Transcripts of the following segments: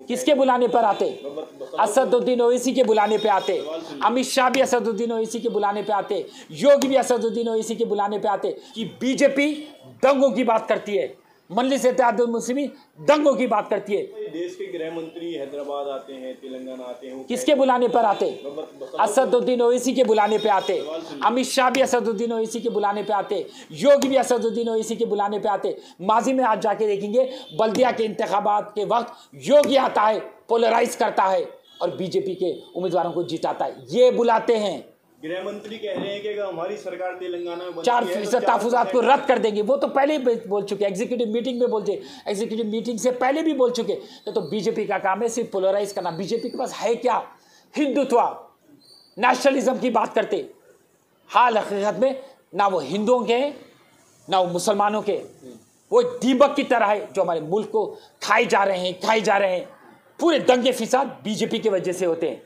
किसके बुलाने पर आते? असदुद्दीन ओवैसी के बुलाने पे आते। अमित शाह भी असदुद्दीन ओवैसी के बुलाने पे आते। योगी भी असदुद्दीन ओवैसी के बुलाने पे आते कि बीजेपी दंगों की बात करती है, मजलिस इत्तेहादुल मुस्लिमीन दंगों की बात करती है। देश के गृह मंत्री हैदराबाद आते हैं, तेलंगाना आते हैं, किसके बुलाने पर आते? असदुद्दीन ओवैसी के बुलाने पे आते। अमित शाह भी असदुद्दीन ओवैसी के बुलाने पे आते। योगी भी असदुद्दीन ओवैसी के बुलाने पे आते। माजी में आज जाके देखेंगे बल्दिया के इंतखाबात के वक्त योगी आता है, पोलराइज करता है और बीजेपी के उम्मीदवारों को जिताता है। ये बुलाते हैं। गृह मंत्री कह रहे हैं कि अगर हमारी सरकार तेलंगाना में 4% तहफुजात को रद्द कर देंगे। वो तो पहले ही बोल चुके, एग्जीक्यूटिव मीटिंग में बोलते, एग्जीक्यूटिव मीटिंग से पहले भी बोल चुके। तो बीजेपी का काम है सिर्फ पोलराइज करना। बीजेपी के पास है क्या? हिंदुत्व, नेशनलिज्म की बात करते। हाल हकीकत में ना वो हिंदुओं के हैं ना वो मुसलमानों के। वो दीमक की तरह है जो हमारे मुल्क को खाए जा रहे हैं। पूरे दंगे फिसाद बीजेपी की वजह से होते हैं।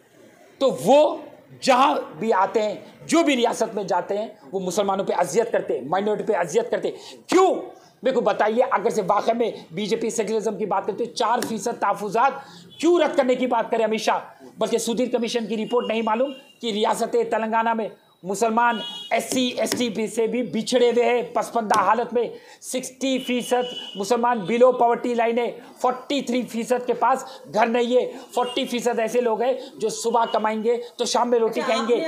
तो वो जहां भी आते हैं, जो भी रियासत में जाते हैं, वो मुसलमानों पे अजियत करते, माइनॉरिटी पे अजियत करते। क्यों? मेरे को बताइए। अगर से वाकई में बीजेपी सेक्युलरिज्म की बात करते, 4% तहफुजात क्यों रद्द करने की बात करे अमित शाह? बल्कि सुधीर कमीशन की रिपोर्ट नहीं मालूम कि रियासत तेलंगाना में मुसलमान SC ST से भी बिछड़े हुए हैं, पसपंदा हालत में। 60% मुसलमान बिलो पॉवर्टी लाइन है। 43% के पास घर नहीं है। 40% ऐसे लोग हैं जो सुबह कमाएंगे तो शाम में रोटी खाएंगे।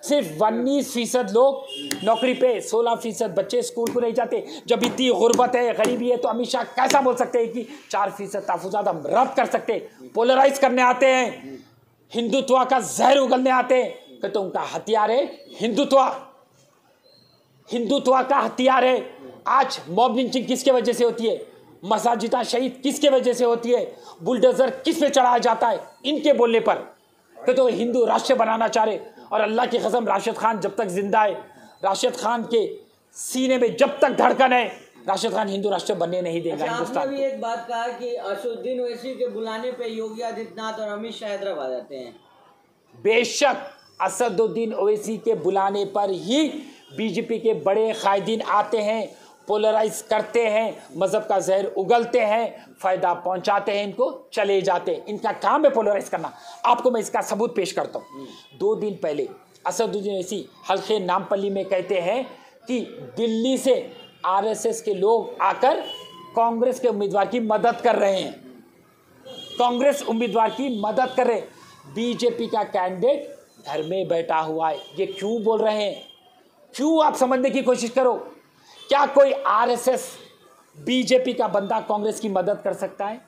सिर्फ 19% लोग नौकरी पे, 16% बच्चे स्कूल को नहीं जाते। जब इतनी गुर्बत है, गरीबी है, तो अमित शाह कैसा बोल सकते हैं कि 4% तहफुजात हम रद्द कर सकते? पोलराइज करने आते हैं, हिंदुत्व का जहर उगलने आते हैं। तो उनका हथियार है हिंदुत्व। हिंदुत्व का हथियार है। आज मॉब लिंचिंग किसके वजह से होती है? मसाजिदा शहीद किसके वजह से होती है? बुलडोजर किस पे चढ़ाया जाता है? इनके बोलने पर। तो हिंदू राष्ट्र बनाना चाह रहे। और अल्लाह की कसम, राशिद खान जब तक जिंदा है, राशिद खान के सीने में जब तक धड़कन है, राशिद खान हिंदू राष्ट्र बनने नहीं देगा। हिंदुस्तान आपने भी एक बात कहा कि असदुद्दीन ओवैसी के बुलाने पे योगी आदित्यनाथ और अमित शाह हैदराबाद आते हैं। बेशक असदुद्दीन ओवैसी के बुलाने पर ही बीजेपी के बड़े कायदीन आते हैं, पोलराइज करते हैं, मजहब का जहर उगलते हैं, फायदा पहुंचाते हैं, इनको चले जाते हैं। इनका काम है पोलराइज करना। आपको मैं इसका सबूत पेश करता हूं। 2 दिन पहले असदुद्दीन ओवैसी हल्के नामपल्ली में कहते हैं कि दिल्ली से RSS के लोग आकर कांग्रेस के उम्मीदवार की मदद कर रहे हैं। कांग्रेस उम्मीदवार की मदद कर रहे। बीजेपी का कैंडिडेट घर में बैठा हुआ है। ये क्यों बोल रहे हैं? क्यों? आप समझने की कोशिश करो। क्या कोई RSS बीजेपी का बंदा कांग्रेस की मदद कर सकता है?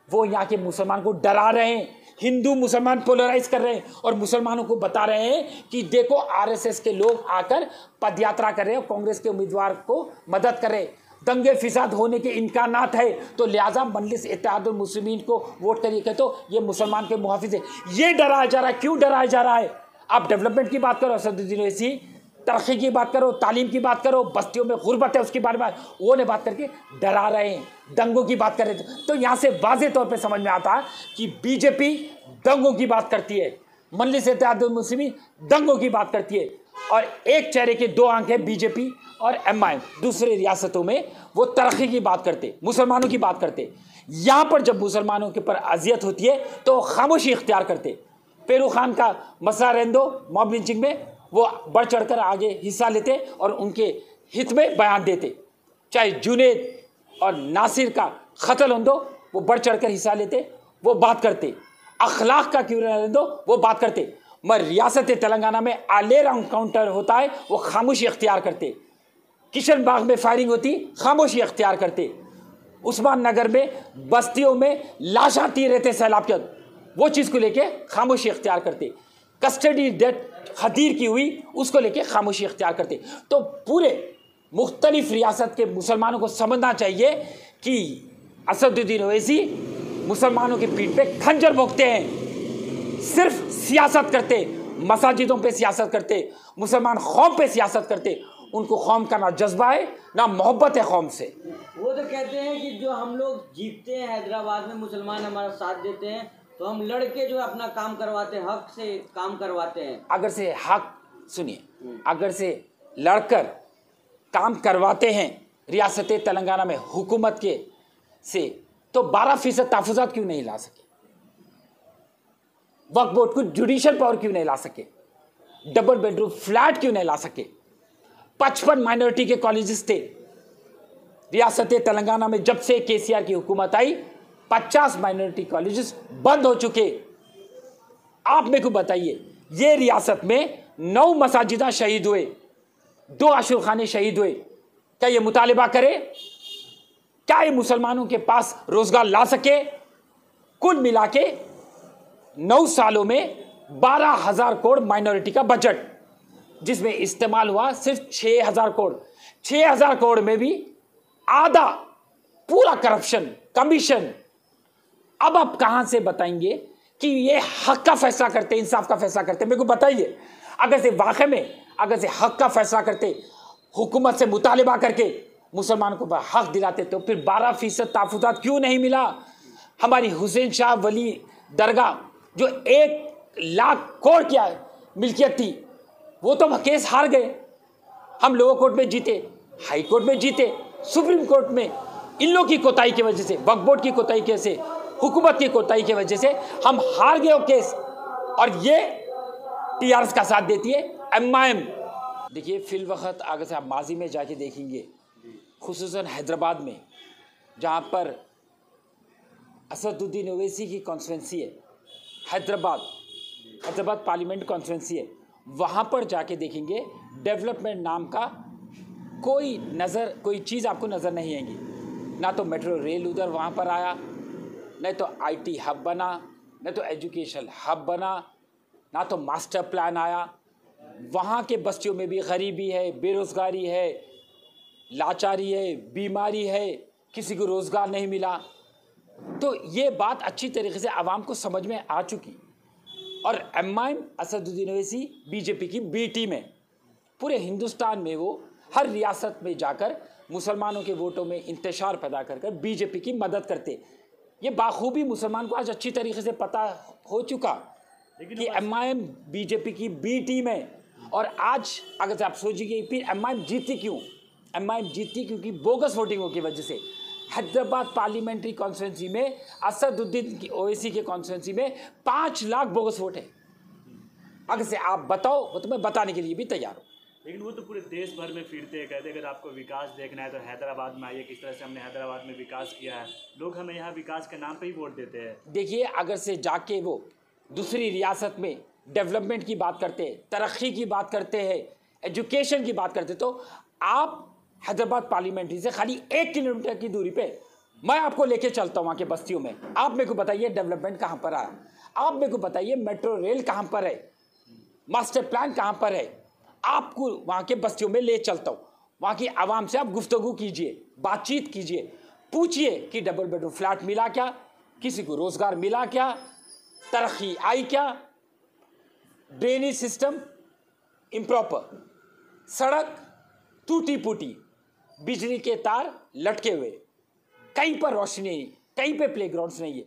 वो यहाँ के मुसलमान को डरा रहे हैं। हिंदू मुसलमान पोलराइज कर रहे हैं और मुसलमानों को बता रहे हैं कि देखो RSS के लोग आकर पदयात्रा कर रहे हैं, कांग्रेस के उम्मीदवार को मदद कर रहे हैं। दंगे फिसाद होने के इम्कानात है, तो लिहाजा मजलिस इत्तेहादुल मुस्लिमीन को वोट करिए। तो ये मुसलमान के मुहाफिज है। ये डराया जा रहा है। क्यों डराया जा रहा है? आप डेवलपमेंट की बात करो, असदुद्दीन ओवैसी तरक्की की बात करो, तालीम की बात करो, बस्तियों में गुर्बत है उसकी बारे में वो ने बात करके डरा रहे हैं, दंगों की बात कर रहे थे। तो यहाँ से वाज़ेह तौर पे समझ में आता है कि बीजेपी दंगों की बात करती है, मजलिस इत्तेहादुल मुस्लिमीन दंगों की बात करती है। और एक चेहरे के 2 आंख है बीजेपी और MIM। दूसरे रियासतों में वो तरक्की की बात करते, मुसलमानों की बात करते। यहाँ पर जब मुसलमानों के पर अजियत होती है तो खामोशी इख्तियार करते। पेरू खान का मसला रहने दो, मॉब लिंचिंग में वो बढ़ चढ़कर आगे हिस्सा लेते और उनके हित में बयान देते। चाहे जुनेद और नासिर का कत्ल हो दो, वो बढ़ चढ़कर हिस्सा लेते, वो बात करते। अखलाक का क्यों रहने दो, वो बात करते। मगर रियासत तेलंगाना में आलेर एनकाउंटर होता है, वो खामोशी इख्तियार करते। किशन बाग में फायरिंग होती, खामोशी इख्तियार करते। उस्मान नगर में बस्तियों में लाश आती रहते सैलाब के, वो चीज़ को लेके खामोशी इख्तियार करते। कस्टडी डेथ खदीर की हुई, उसको लेके खामोशी इख्तियार करते। तो पूरे मुख्तलिफ रियासत के मुसलमानों को समझना चाहिए कि असदुद्दीन ओवैसी मुसलमानों की पीठ पे खंजर भोंकते हैं, सिर्फ सियासत करते, मसाजिदों पे सियासत करते, मुसलमान कौम पे सियासत करते। उनको कौम का ना जज्बा है ना मोहब्बत है कौम से। वो तो कहते हैं कि जो हम लोग जीतते हैं हैदराबाद में, मुसलमान हमारा साथ देते हैं, तो हम लड़के जो अपना काम करवाते हैं, हक से काम करवाते हैं। अगर से हक सुनिए, अगर से लड़कर काम करवाते हैं रियासत तेलंगाना में हुकूमत के से, तो 12% तहफुजात क्यों नहीं ला सके? वक्फ बोर्ड को जुडिशियल पावर क्यों नहीं ला सके? डबल बेडरूम फ्लैट क्यों नहीं ला सके? 55 माइनॉरिटी के कॉलेजेस थे रियासत तेलंगाना में। जब से केसीआर की हुकूमत आई 50 माइनॉरिटी कॉलेजेस बंद हो चुके। आप मेरे को बताइए, ये रियासत में 9 मसाजिदा शहीद हुए, 2 आशुर खाने शहीद हुए। क्या ये मुतालिबा करे? क्या ये मुसलमानों के पास रोजगार ला सके? कुल मिला के 9 सालों में 12,000 करोड़ माइनॉरिटी का बजट, जिसमें इस्तेमाल हुआ सिर्फ 6,000 करोड़। 6,000 करोड़ में भी आधा पूरा करप्शन, कमीशन। अब आप कहां से बताएंगे कि ये हक का फैसला करते, इंसाफ का फैसला करते? मेरे को बताइए, अगर से वाकई में अगर से हक का फैसला करते, हुकूमत से मुतालिबा करके मुसलमानों को हक दिलाते, तो फिर 12% तहफ़्फ़ुज़ात क्यों नहीं मिला? हमारी हुसैन शाह वली दरगाह जो 1 लाख करोड़ की मिल्कियत थी, वो तो केस हार गए। हम लोअर कोर्ट में जीते, हाई कोर्ट में जीते, सुप्रीम कोर्ट में। इन लोगों की कोताही की वजह से, वक्फ बोर्ड की कोताही की वजह से, हुकूमत की कोताही की वजह से हम हार गए वो केस। और ये टीआरएस का साथ देती है एमआईएम। देखिए, फिल वक्त अगर से आप माजी में जाके देखेंगे, खुसूसन हैदराबाद में, जहाँ पर असदुद्दीन ओवैसी की कॉन्स्टिट्यूंसी है, हैदराबाद पार्लियामेंट कॉन्स्टिट्यूंसी है, वहाँ पर जाके देखेंगे डेवलपमेंट नाम का कोई चीज़ आपको नज़र नहीं आएगी। ना तो मेट्रो रेल उधर वहाँ पर आया, नहीं तो आईटी हब बना, नहीं तो एजुकेशन हब बना, ना तो मास्टर प्लान आया। वहाँ के बस्तियों में भी गरीबी है, बेरोज़गारी है, लाचारी है, बीमारी है, किसी को रोज़गार नहीं मिला। तो ये बात अच्छी तरीके से आवाम को समझ में आ चुकी। और एमआईएम, असदुद्दीन ओवैसी बीजेपी की बी टीम है। पूरे हिंदुस्तान में वो हर रियासत में जाकर मुसलमानों के वोटों में इंतशार पैदा कर बीजेपी की मदद करते। ये बाखूबी मुसलमान को आज अच्छी तरीके से पता हो चुका कि एमआईएम बीजेपी की बी टीम है। और आज अगर आप सोचिए फिर एमआईएम जीती क्यों? एमआईएम जीती क्योंकि बोगस वोटिंगों की वजह से। हैदराबाद पार्लियामेंट्री कॉन्स्टिट्यूंसी में असदुद्दीन ओवैसी के कॉन्स्टिट्यूंसी में 5 लाख बोगस वोट है। अगर से आप बताओ, वो तो मैं बताने के लिए भी तैयार हूँ। लेकिन वो तो पूरे देश भर में फिरते हैं, कहते हैं अगर आपको विकास देखना है तो हैदराबाद में आइए, किस तरह से हमने हैदराबाद में विकास किया है। लोग हमें यहाँ विकास के नाम पे ही वोट देते हैं। देखिए, अगर से जाके वो दूसरी रियासत में डेवलपमेंट की बात करते हैं, तरक्की की बात करते हैं, एजुकेशन की बात करते, तो आप हैदराबाद पार्लियामेंट्री से खाली 1 किलोमीटर की दूरी पे मैं आपको लेके चलता हूँ वहाँ के बस्तियों में। आप मेरे को बताइए डेवलपमेंट कहाँ पर आया, आप मेरे को बताइए मेट्रो रेल कहाँ पर है, मास्टर प्लान कहाँ पर है। आपको वहाँ के बस्तियों में ले चलता हूँ, वहाँ की आवाम से आप गुफ्तगू कीजिए, बातचीत कीजिए, पूछिए कि डबल बेडरूम फ्लैट मिला क्या, किसी को रोज़गार मिला क्या, तरक्की आई क्या, ड्रेनेज सिस्टम इम्प्रॉपर, सड़क टूटी फूटी, बिजली के तार लटके हुए, कहीं पर रोशनी नहीं, कहीं पे प्लेग्राउंड्स नहीं है।